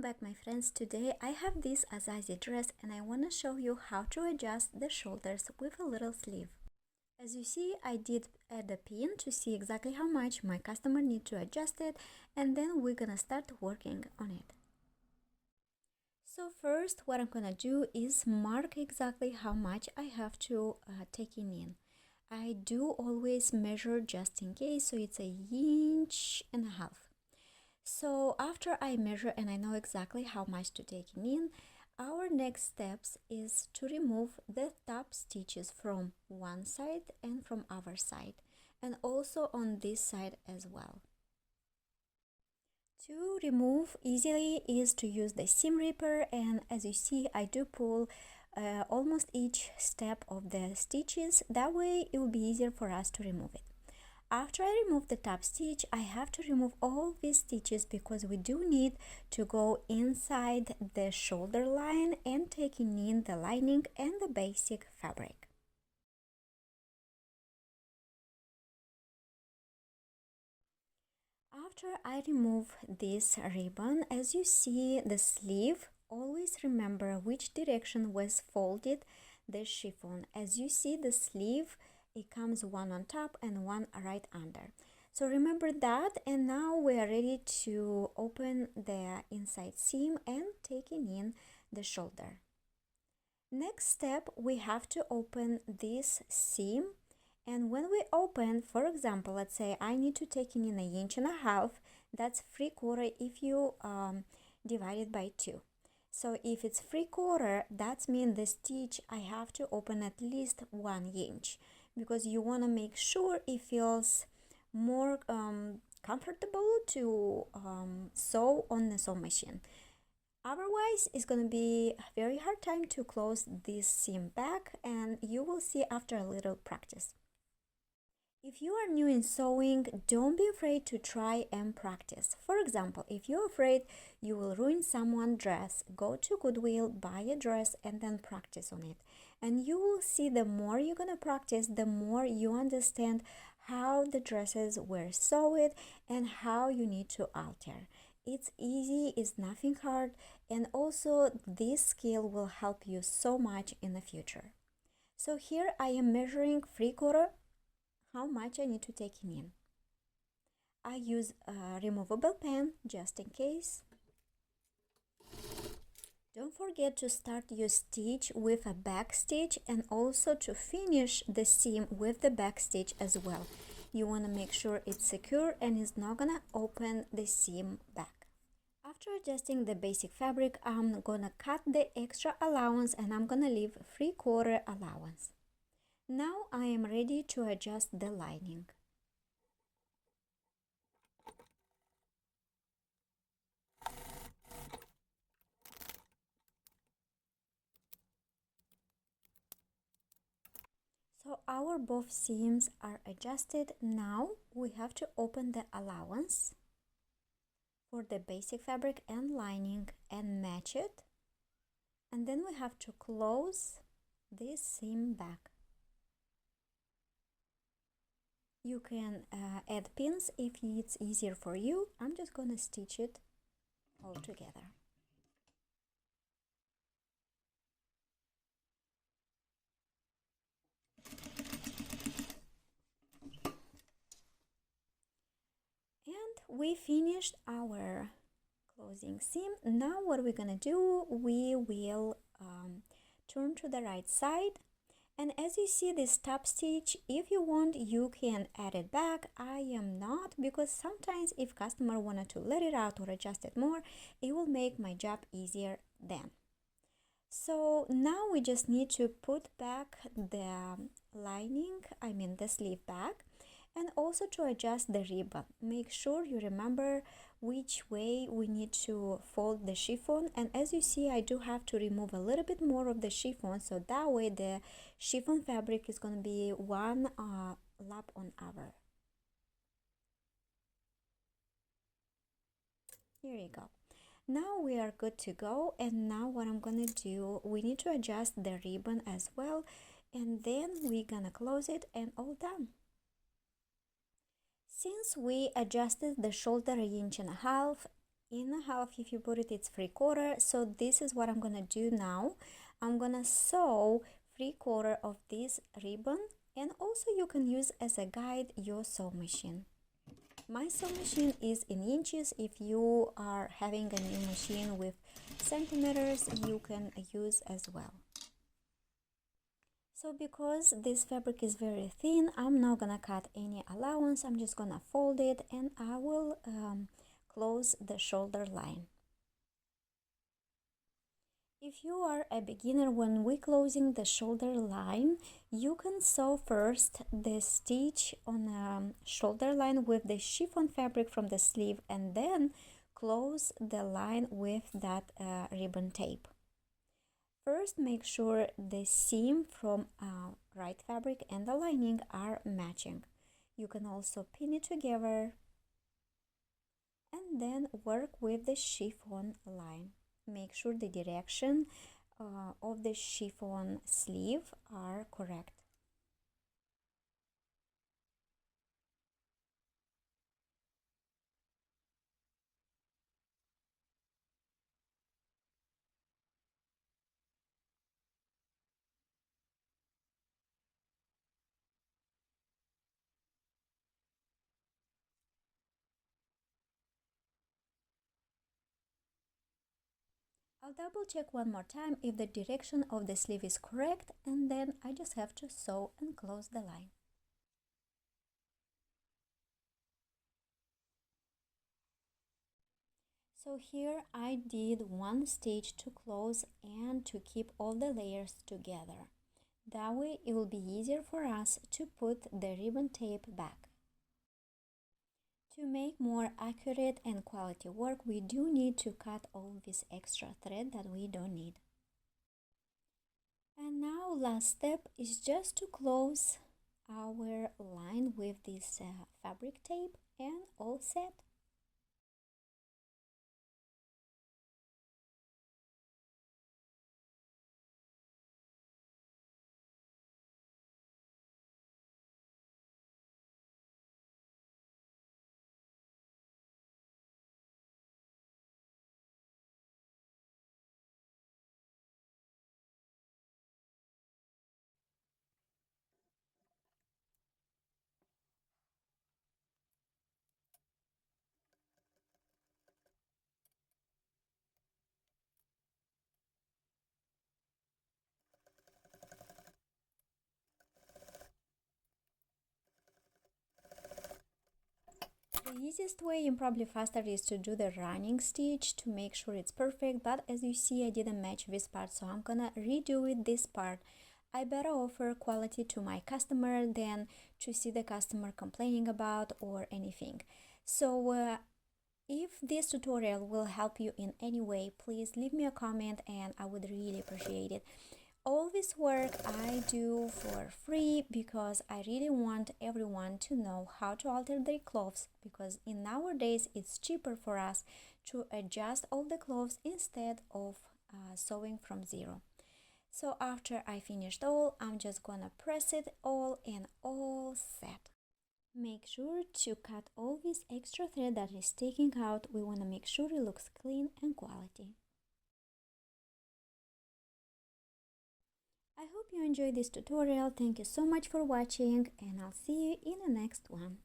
back, my friends. Today I have this Azazie dress and I want to show you how to adjust the shoulders with a little sleeve. As you see, I did add a pin to see exactly how much my customer need to adjust it, and then we're gonna start working on it. So first what I'm gonna do is mark exactly how much I have to take in. I do always measure just in case, so it's 1.5 inches. So after I measure and I know exactly how much to take in, our next steps is to remove the top stitches from one side and from our side, and also on this side as well. To remove easily is to use the seam ripper, and as you see I do pull almost each step of the stitches. That way it will be easier for us to remove it. After I remove the top stitch, I have to remove all these stitches because we do need to go inside the shoulder line and taking in the lining and the basic fabric. After I remove this ribbon, as you see the sleeve, always remember which direction was folded the chiffon. As you see the sleeve, it comes one on top and one right under. So remember that, and now we are ready to open the inside seam and taking in the shoulder. Next step, we have to open this seam, and when we open, for example, let's say I need to take in 1.5 inches, that's 3/4 if you divide it by 2. So if it's 3/4, that means the stitch I have to open at least 1 inch, because you want to make sure it feels more comfortable to sew on the sewing machine. Otherwise, it's going to be a very hard time to close this seam back, and you will see after a little practice. If you are new in sewing, don't be afraid to try and practice. For example, if you're afraid you will ruin someone's dress, go to Goodwill, buy a dress, and then practice on it. And you will see the more you're gonna practice, the more you understand how the dresses were sewed and how you need to alter. It's easy, it's nothing hard, and also this skill will help you so much in the future. So here I am measuring 3/4 how much I need to take in. I use a removable pen just in case. Don't forget to start your stitch with a back stitch and also to finish the seam with the back stitch as well. You want to make sure it's secure and it's not gonna open the seam back. After adjusting the basic fabric, I'm gonna cut the extra allowance and I'm gonna leave 3/4 allowance. Now I am ready to adjust the lining. So our both seams are adjusted. Now we have to open the allowance for the basic fabric and lining and match it. And then we have to close this seam back. You can add pins if it's easier for you. I'm just gonna stitch it all together. And we finished our closing seam. Now what we're gonna do, we will turn to the right side, and as you see this top stitch, if you want you can add it back. I am not, because sometimes if customer wanted to let it out or adjust it more, it will make my job easier then. So now we just need to put back the lining, I mean the sleeve back, and also to adjust the ribbon. Make sure you remember which way we need to fold the chiffon, and as you see I do have to remove a little bit more of the chiffon, so that way the chiffon fabric is going to be one lap on other. Here you go. Now we are good to go, and now what I'm gonna do, we need to adjust the ribbon as well, and then we're gonna close it and all done. Since we adjusted the shoulder 1.5 inches, in a half. If you put it, it's 3/4. So this is what I'm gonna do now. I'm gonna sew 3/4 of this ribbon, and also you can use as a guide your sewing machine. My sewing machine is in inches. If you are having a new machine with centimeters, you can use as well. So because this fabric is very thin, I'm not gonna cut any allowance. I'm just gonna fold it, and I will close the shoulder line. If you are a beginner, when we're closing the shoulder line, you can sew first the stitch on a shoulder line with the chiffon fabric from the sleeve, and then close the line with that ribbon tape. First, make sure the seam from right fabric and the lining are matching. You can also pin it together and then work with the chiffon line. Make sure the direction of the chiffon sleeve are correct. I'll double check one more time if the direction of the sleeve is correct, and then I just have to sew and close the line. So here I did one stitch to close and to keep all the layers together. That way it will be easier for us to put the ribbon tape back. To make more accurate and quality work, we do need to cut all this extra thread that we don't need. And now last step is just to close our line with this fabric tape, and all set. The easiest way and probably faster is to do the running stitch to make sure it's perfect, but as you see I didn't match this part, so I'm gonna redo it this part. I better offer quality to my customer than to see the customer complaining about or anything. So if this tutorial will help you in any way, please leave me a comment and I would really appreciate it. All this work I do for free because I really want everyone to know how to alter their clothes, because in nowadays it's cheaper for us to adjust all the clothes instead of sewing from zero. So after I finished all, I'm just gonna press it all and all set. Make sure to cut all this extra thread that is sticking out. We want to make sure it looks clean and quality. I hope you enjoyed this tutorial. Thank you so much for watching, and I'll see you in the next one.